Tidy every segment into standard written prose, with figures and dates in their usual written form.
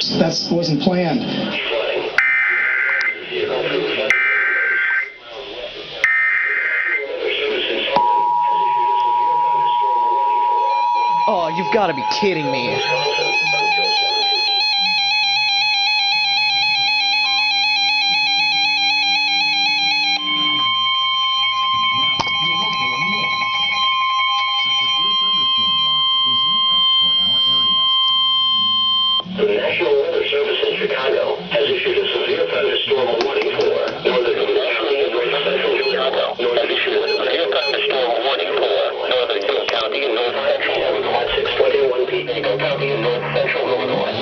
That wasn't planned. Oh, you've got to be kidding me. The National Weather Service in Chicago has issued a severe thunderstorm warning for northern County and north central Chicago. Has issued a severe thunderstorm warning for northern Eagle County and north central Illinois at 6:21 p.m. Eagle County and north central Illinois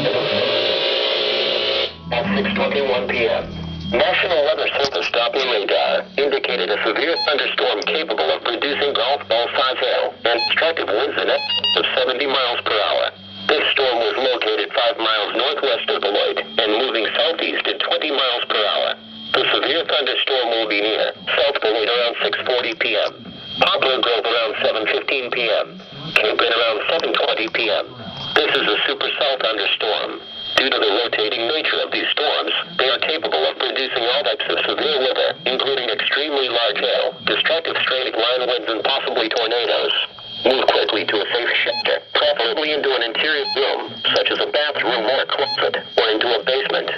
at 6:21 p.m. National Weather Service Doppler radar indicated a severe thunderstorm capable of producing golf ball size hail and destructive winds in excess of 70 miles per hour. This storm was located 5 miles northwest of Beloit and moving southeast at 20 miles per hour. The severe thunderstorm will be near South Beloit around 6:40 p.m. Poplar Grove around 7:15 p.m. Kingpin around 7:20 p.m. This is a supercell thunderstorm. Due to the rotating nature of these storms, they are capable of producing all types of severe weather, including extremely large hail, destructive straight line winds, and possibly tornadoes. Move quickly to a safe shelter, preferably into an interior room, such as a bathroom or a closet, or into a basement.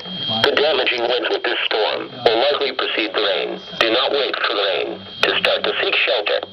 The damaging winds with this storm will likely precede the rain. Do not wait for the rain. To start to seek shelter,